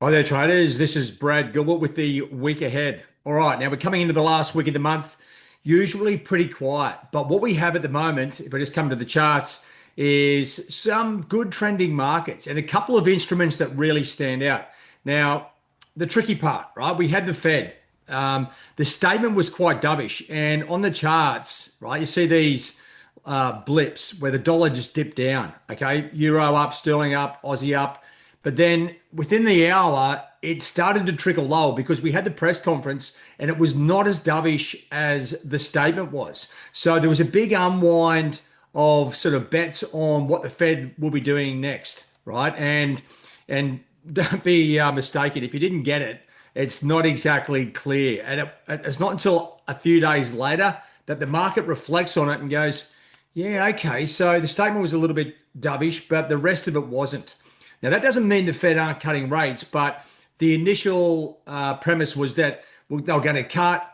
Hi there, traders. This is Brad Gilbert with the week ahead. All right, now we're coming into the last week of the month, usually pretty quiet. But what we have at the moment, if I just come to the charts, is some good trending markets and a couple of instruments that really stand out. Now, the tricky part, right? We had the Fed. The statement was quite dovish, and on the charts, right, you see these blips where the dollar just dipped down. Okay, euro up, sterling up, Aussie up. But then within the hour, it started to trickle lower because we had the press conference and it was not as dovish as the statement was. So there was a big unwind of sort of bets on what the Fed will be doing next, right? And don't be mistaken, if you didn't get it, it's not exactly clear. And it's not until a few days later that the market reflects on it and goes, yeah, okay, so the statement was a little bit dovish, but the rest of it wasn't. Now, that doesn't mean the Fed aren't cutting rates, but the initial premise was that well, they were going to cut,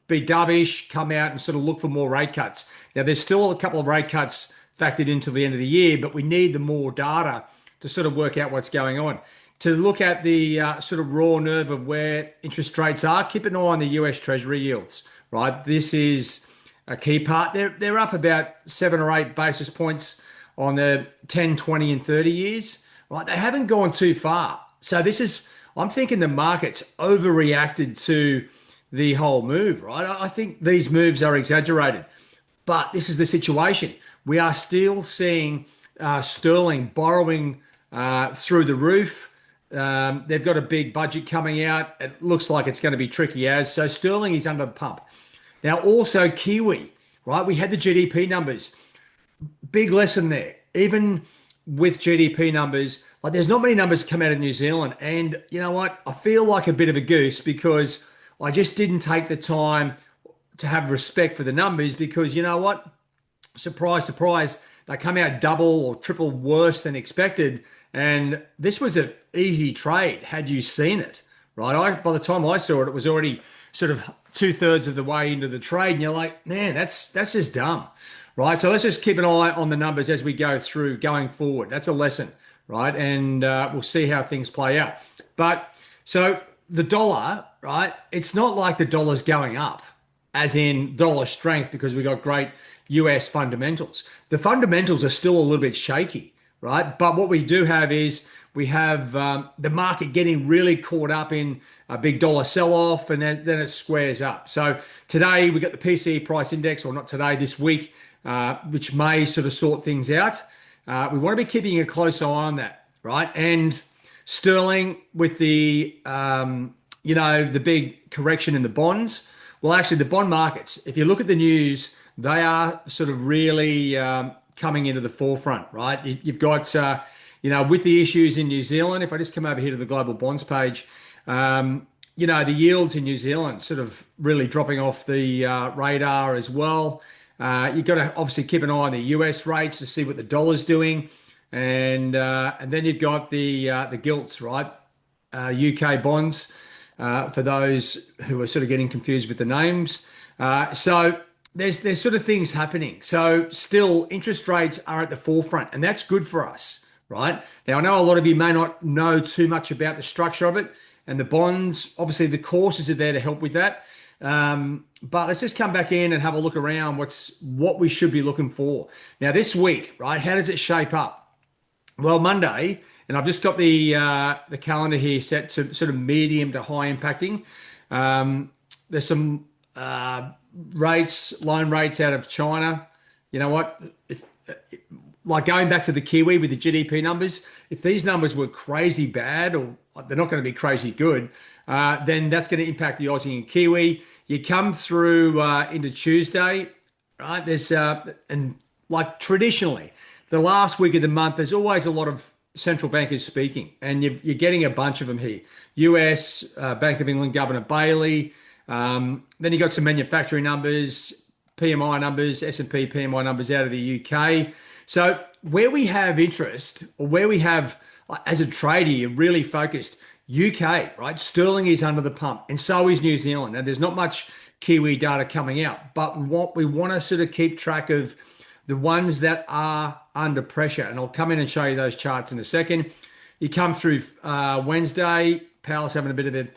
be dovish, come out and sort of look for more rate cuts. Now, there's still a couple of rate cuts factored into the end of the year, but we need the more data to sort of work out what's going on. To look at the sort of raw nerve of where interest rates are, keep an eye on the US Treasury yields, right? This is a key part. They're up about 7 or 8 basis points on the 10, 20, and 30 years, right? They haven't gone too far. So I'm thinking the market's overreacted to the whole move, right? I think these moves are exaggerated, but this is the situation. We are still seeing sterling borrowing through the roof. They've got a big budget coming out. It looks like it's going to be tricky as. So sterling is under the pump. Now, also Kiwi, right? We had the GDP numbers. Big lesson there. Even with GDP numbers, like there's not many numbers come out of New Zealand. And you know what? I feel like a bit of a goose because I just didn't take the time to have respect for the numbers because you know what? Surprise, surprise, they come out double or triple worse than expected. And this was an easy trade had you seen it, right? By the time I saw it, it was already sort of two-thirds of the way into the trade. And you're like, man, that's just dumb, right? So let's just keep an eye on the numbers as we go through going forward. That's a lesson, right? And we'll see how things play out. But so the dollar, right? It's not like the dollar's going up as in dollar strength because we got great US fundamentals. The fundamentals are still a little bit shaky, right? But what we do have is we have the market getting really caught up in a big dollar sell off and then it squares up. So today we got the PCE price index, or not today, this week, which may sort of sort things out. We want to be keeping a close eye on that, right? And sterling with the big correction in the bonds. Well, actually, the bond markets, if you look at the news, they are sort of really coming into the forefront, right? You've got, with the issues in New Zealand, if I just come over here to the global bonds page, the yields in New Zealand sort of really dropping off the radar as well. You've got to obviously keep an eye on the US rates to see what the dollar's doing. And then you've got the gilts, right? UK bonds for those who are sort of getting confused with the names. So there's sort of things happening. So still, interest rates are at the forefront, and that's good for us, right? Now I know a lot of you may not know too much about the structure of it and the bonds. Obviously, the courses are there to help with that. But let's just come back in and have a look around. What we should be looking for now this week, right? How does it shape up? Well, Monday, and I've just got the calendar here set to sort of medium to high impacting. There's some loan rates out of China. You know what? If like going back to the Kiwi with the GDP numbers, if these numbers were crazy bad or they're not going to be crazy good, then that's going to impact the Aussie and Kiwi. You come through into Tuesday, right? There's and like traditionally, the last week of the month, there's always a lot of central bankers speaking, and you're getting a bunch of them here. US Bank of England Governor Bailey. Then you got some manufacturing numbers, PMI numbers, S&P PMI numbers out of the UK. So where we have interest, or where we have, as a trader, you're really focused, UK, right? Sterling is under the pump, and so is New Zealand. And there's not much Kiwi data coming out, but what we want to sort of keep track of the ones that are under pressure. And I'll come in and show you those charts in a second. You come through Wednesday, Powell's having a bit of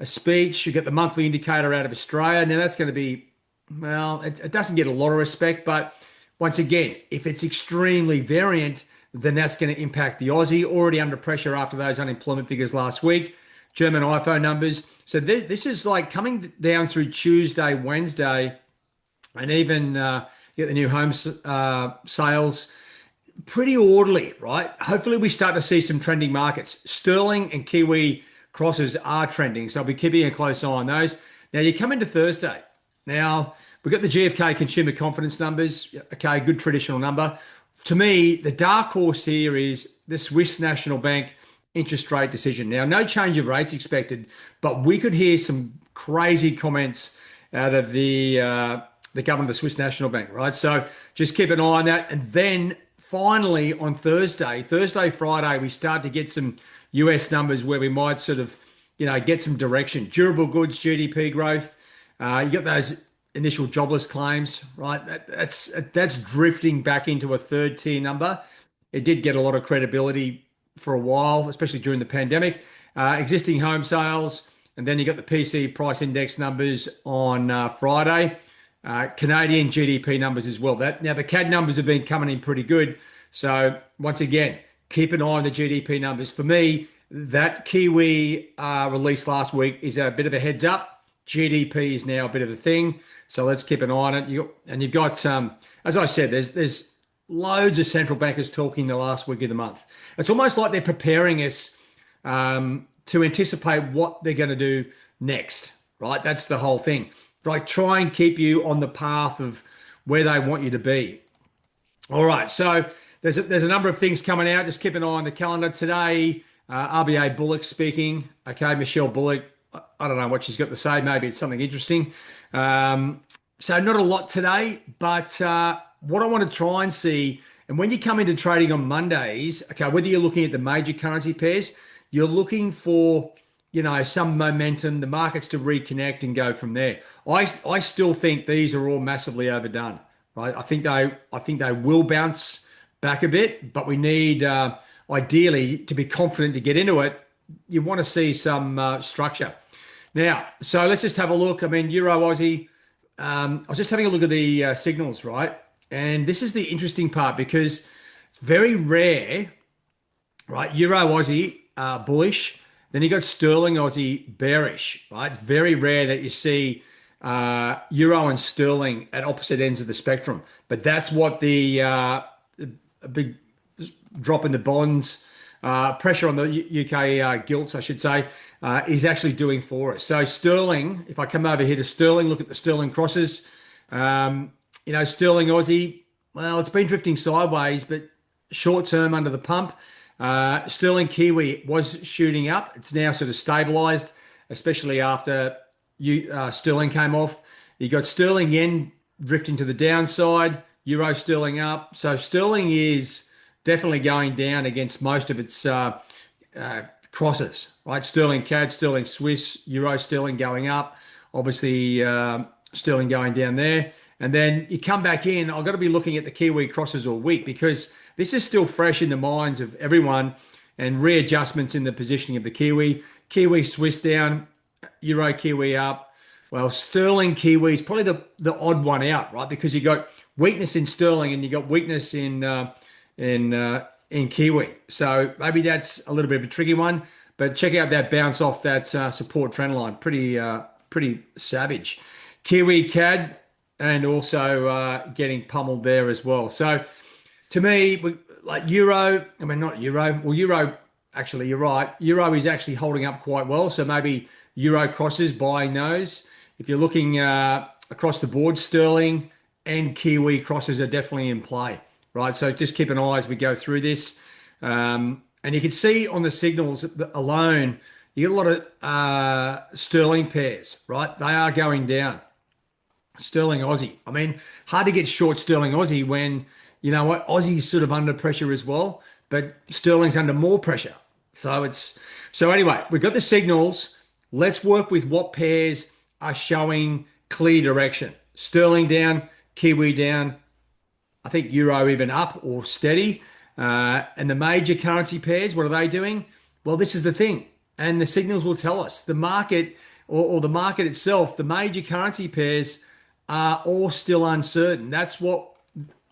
a speech. You get the monthly indicator out of Australia. Now that's going to be, well, it doesn't get a lot of respect, but once again, if it's extremely variant, then that's going to impact the Aussie, already under pressure after those unemployment figures last week. German iPhone numbers. So this is like coming down through Tuesday, Wednesday, and even get the new home sales. Pretty orderly, right? Hopefully we start to see some trending markets. Sterling and Kiwi crosses are trending, so I'll be keeping a close eye on those. Now you come into Thursday. Now we've got the GfK consumer confidence numbers. Okay, good traditional number. To me, the dark horse here is the Swiss National Bank interest rate decision. Now, no change of rates expected, but we could hear some crazy comments out of the governor of the Swiss National Bank, right? So just keep an eye on that. And then finally on Thursday, Friday, we start to get some US numbers where we might sort of, get some direction. Durable goods, GDP growth. You got those initial jobless claims, right? That's drifting back into a third tier number. It did get a lot of credibility for a while, especially during the pandemic. Existing home sales, and then you got the PC price index numbers on Friday. Canadian GDP numbers as well. Now the CAD numbers have been coming in pretty good. So once again, keep an eye on the GDP numbers. For me, that Kiwi release last week is a bit of a heads up. GDP is now a bit of a thing. So let's keep an eye on it. You've got, as I said, there's loads of central bankers talking the last week of the month. It's almost like they're preparing us to anticipate what they're going to do next, right? That's the whole thing. Like try and keep you on the path of where they want you to be. All right, so there's a number of things coming out. Just keep an eye on the calendar today. RBA Bullock speaking. Okay, Michelle Bullock. I don't know what she's got to say. Maybe it's something interesting. So not a lot today, but what I want to try and see, and when you come into trading on Mondays, okay, whether you're looking at the major currency pairs, you're looking for, some momentum, the markets to reconnect and go from there. I still think these are all massively overdone, right? I think they will bounce back a bit, but we need, ideally, to be confident to get into it, you want to see some structure. Now, so let's just have a look. I mean, Euro Aussie, I was just having a look at the signals, right? And this is the interesting part because it's very rare, right? Euro Aussie bullish, then you got Sterling Aussie bearish, right? It's very rare that you see Euro and Sterling at opposite ends of the spectrum. But that's what the a big drop in the bonds, pressure on the UK gilts, I should say, is actually doing for us. So Sterling, if I come over here to Sterling, look at the Sterling crosses. Sterling Aussie, well, it's been drifting sideways, but short term under the pump. Sterling Kiwi was shooting up. It's now sort of stabilized, especially after Sterling came off. You got Sterling Yen drifting to the downside, Euro Sterling up. So Sterling is definitely going down against most of its crosses, right? Sterling CAD, Sterling Swiss, Euro Sterling going up. Obviously, Sterling going down there. And then you come back in, I've got to be looking at the Kiwi crosses all week because this is still fresh in the minds of everyone and readjustments in the positioning of the Kiwi. Kiwi Swiss down, Euro Kiwi up. Well, Sterling Kiwi is probably the odd one out, right? Because you got weakness in Sterling and you got weakness in Kiwi. So maybe that's a little bit of a tricky one. But check out that bounce off that support trend line. Pretty savage. Kiwi CAD and also getting pummeled there as well. So to me, like Euro, I mean, not Euro. Well, Euro, actually, you're right. Euro is actually holding up quite well. So maybe Euro crosses, buying those. If you're looking across the board, Sterling and Kiwi crosses are definitely in play, right? So just keep an eye as we go through this. And you can see on the signals alone, you get a lot of Sterling pairs, right? They are going down. Sterling Aussie. I mean, hard to get short Sterling Aussie when, you know what, Aussie's sort of under pressure as well, but Sterling's under more pressure. So anyway, we've got the signals. Let's work with what pairs are showing clear direction. Sterling down, Kiwi down, I think Euro even up or steady. And the major currency pairs, what are they doing? Well, this is the thing. and the signals will tell us. The market or the market itself, the major currency pairs are all still uncertain. That's what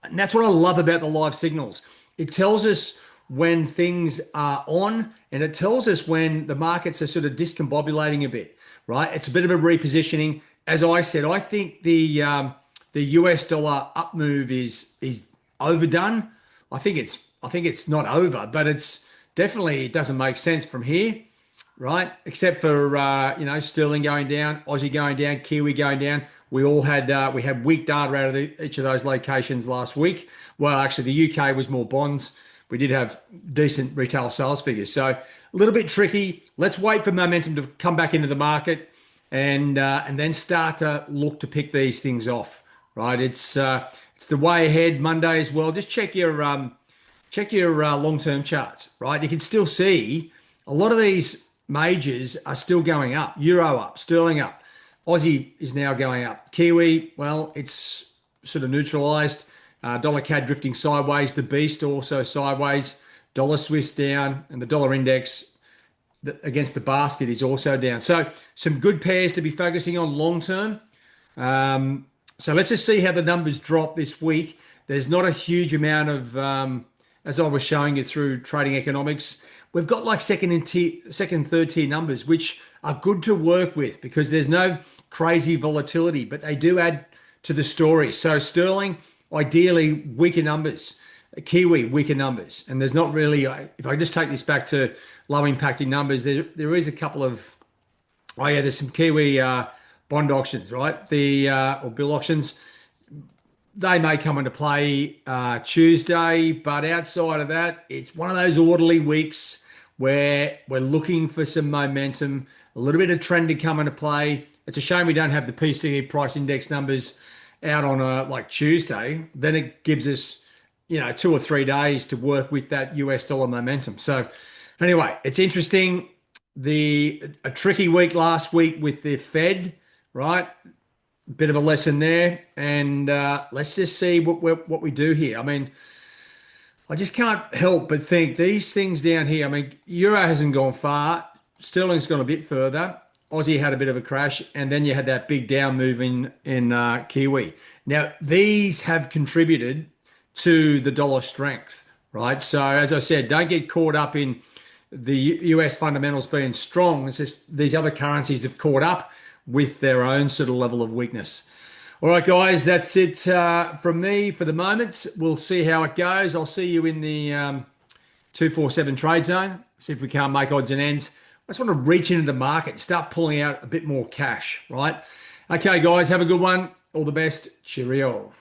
I love about the live signals. It tells us when things are on, and it tells us when the markets are sort of discombobulating a bit, right? It's a bit of a repositioning. As I said, I think the US dollar up move is overdone. I think it's not over, but it's definitely, it doesn't make sense from here, right? Except for sterling going down, Aussie going down, Kiwi going down. We had weak data out of each of those locations last week. Well, actually, the UK was more bonds. We did have decent retail sales figures, so a little bit tricky. Let's wait for momentum to come back into the market, and then start to look to pick these things off. Right? It's the way ahead. Monday as well. Just check your long-term charts, right? You can still see a lot of these majors are still going up. Euro up, sterling up. Aussie is now going up. Kiwi, well, it's sort of neutralized. Dollar CAD drifting sideways. The Beast also sideways. Dollar Swiss down, and the dollar index against the basket is also down. So some good pairs to be focusing on long term. So let's just see how the numbers drop this week. There's not a huge amount of, as I was showing you through trading economics, we've got like second, third tier numbers, which are good to work with because there's no crazy volatility, but they do add to the story. So sterling, ideally weaker numbers. Kiwi, weaker numbers. And there's not really, if I just take this back to low impacting numbers, there is a couple of, there's some Kiwi bond auctions, right? Or bill auctions. They may come into play Tuesday, but outside of that, it's one of those orderly weeks where we're looking for some momentum, a little bit of trend to come into play. It's a shame we don't have the PCE price index numbers out on like Tuesday. Then it gives us, 2 or 3 days to work with that US dollar momentum. So anyway, it's interesting. A tricky week last week with the Fed, right? Bit of a lesson there, and let's just see what we do here. I mean, I just can't help but think these things down here. I mean, euro hasn't gone far, sterling's gone a bit further, Aussie had a bit of a crash, and then you had that big down move in Kiwi. Now these have contributed to the dollar strength, right? So as I said, don't get caught up in the US fundamentals being strong. It's just these other currencies have caught up with their own sort of level of weakness. All right, guys, that's it from me for the moment. We'll see how it goes. I'll see you in the 247 trade zone. See if we can't make odds and ends. I just want to reach into the market, start pulling out a bit more cash, right? Okay, guys, have a good one. All the best. Cheerio.